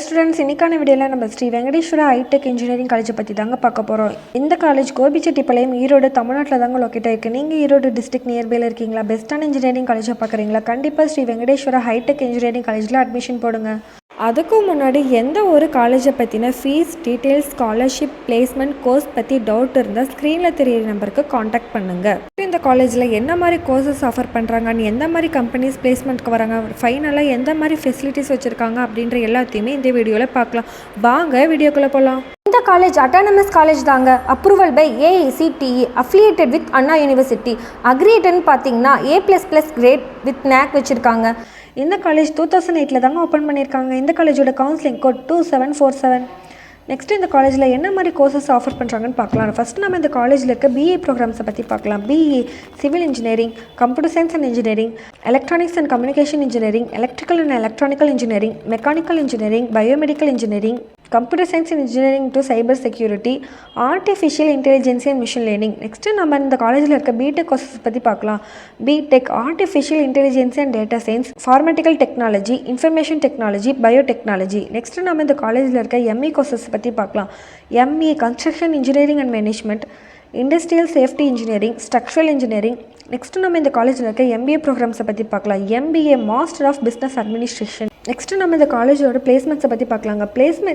Students, இன்னைக்கான வீடியோவில் நம்ம ஸ்ரீ வெங்கடேஸ்வரா ஹைடெக் இன்ஜினியரிங் காலேஜை பற்றி தாங்க பார்க்க போகிறோம். இந்த காலேஜ் கோபிச்செட்டிப்பாளையம், ஈரோடு, தமிழ்நாட்டில் தாங்க லொக்கேட் ஆயிருக்கு. நீங்கள் ஈரோடு டிஸ்ட்ரிக்ட் நியர்பையில் இருக்கீங்களா? பெஸ்ட்டான இன்ஜினியரிங் காலேஜாக பார்க்குறீங்களா? கண்டிப்பாக ஸ்ரீ வெங்கடேஸ்வரா ஹைடெக் இன்ஜினியரிங் காலேஜில் அட்மிஷன் போடுங்க. அதுக்கு முன்னாடி எந்த ஒரு காலேஜை பற்றின fees details, scholarship, placement, course பற்றி டவுட் இருந்தால் ஸ்க்ரீனில் தெரியிற நம்பருக்கு காண்டாக்ட் பண்ணுங்கள். இந்த காலேஜில் என்ன மாதிரி கோர்சஸ் ஆஃபர் பண்ணுறாங்கன்னு, எந்த மாதிரி கம்பெனிஸ் பிளேஸ்மெண்ட்க்கு வராங்க, ஃபைனலாக எந்த மாதிரி ஃபெசிலிட்டிஸ் வச்சுருக்காங்க அப்படின்ற எல்லாத்தையுமே இந்த வீடியோவில் பார்க்கலாம். வாங்க வீடியோக்குள்ளே போகலாம். இந்த காலேஜ் அட்டானமஸ் காலேஜ் தாங்க. Approval by AICTE, affiliated with Anna university. அக்ரிடேட்னு பார்த்தீங்கன்னா A++ கிரேட் வித் NAC வச்சுருக்காங்க. இந்த காலேஜ் 2008 தாங்க ஓப்பன் பண்ணியிருக்காங்க. இந்த காலேஜோட கவுன்சிலிங் கோட் 2747. நெக்ஸ்ட் இந்த காலேஜில் என்ன மாதிரி கோர்சஸ் ஆஃபர் பண்ணுறாங்கன்னு பார்க்கலாம். ஃபஸ்ட் நம்ம இந்த காலேஜில் இருக்க BE ப்ரோக்ராம்ஸை பற்றி பார்க்கலாம். BE civil engineering, computer science and engineering, electronics and communication engineering, electrical and electronics engineering, mechanical engineering, biomedical engineering, computer science and engineering to cyber security, artificial intelligence and machine learning. Next நம்ம இந்த காலேஜில் இருக்க BTech courses பற்றி பார்க்கலாம். BTech artificial intelligence and data science, pharmaceutical technology, information technology, biotechnology. Next நம்ம இந்த காலேஜில் இருக்க ME கோர்சஸ் பற்றி பார்க்கலாம். ME construction engineering and management, industrial safety engineering, structural engineering. Next நம்ம இந்த காலேஜில் இருக்க MBA ப்ரோக்ராம்ஸை பற்றி பார்க்கலாம். MBA master of business administration. Next நம்ம இந்த காலேஜோட பிளேஸ்மெண்ட்ஸை பற்றி பார்க்கலாங்க.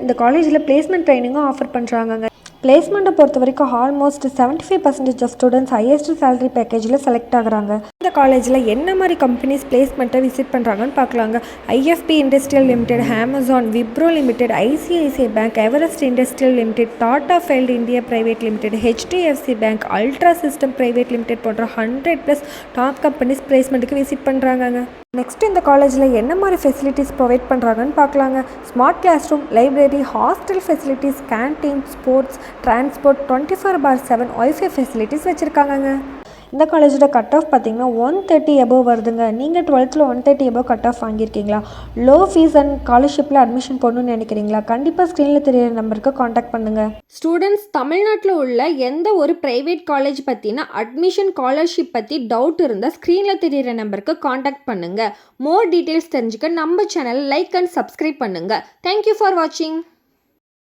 இந்த காலேஜில் பிளேஸ்மெண்ட் ட்ரைனிங்கும் ஆஃபர் பண்ணுறாங்க. பிளேஸ்மெண்ட்டை பொறுத்த வரைக்கும் almost 75% of students highest salary பேக்கேஜில் செலக்ட் ஆகுறாங்க. இந்த காலேஜில் என்ன மாதிரி கம்பெனிஸ் பிளேஸ்மெண்ட்டை விசிட் பண்ணுறாங்கன்னு பார்க்கலாங்க. IFP industrial limited, Amazon, Wipro limited, ICICI bank, Everest industrial limited, Tata field India private limited, HDFC bank, ultra system private limited போன்ற 100+ டாப் கம்பெனிஸ் பிளேஸ்மெண்ட்டுக்கு விசிட் பண்ணுறாங்க. நெக்ஸ்ட் இந்த காலேஜில் என்ன மாதிரி ஃபெசிலிட்டிஸ் ப்ரொவைட் பண்ணுறாங்கன்னு பார்க்கலாங்க. Smart class room, library, hostel facilities, canteen, sports, transport, 24/7 wifi facilities வச்சுருக்காங்கங்க. இந்த காலேஜோட கட் ஆஃப் பார்த்தீங்கன்னா 130 above வருதுங்க. நீங்கள் 12th 130 above கட் ஆஃப் வாங்கியிருக்கீங்களா? லோ ஃபீஸ் அண்ட் ஸ்காலர்ஷிப்பில் அட்மிஷன் போடணும்னு நினைக்கிறீங்களா? கண்டிப்பாக ஸ்க்ரீனில் தெரியிற நம்பருக்கு காண்டாக்ட் பண்ணுங்கள். ஸ்டூடெண்ட்ஸ், தமிழ்நாட்டில் உள்ள எந்த ஒரு ப்ரைவேட் காலேஜ் பற்றினா அட்மிஷன், ஸ்காலர்ஷிப் பற்றி டவுட் இருந்தால் ஸ்க்ரீனில் தெரியிற நம்பருக்கு காண்டாக்ட் பண்ணுங்கள். மோர் டீட்டெயில்ஸ் தெரிஞ்சுக்க நம்ம சேனல் லைக் அண்ட் சப்ஸ்கிரைப் பண்ணுங்கள். தேங்க்யூ ஃபார் வாட்சிங்.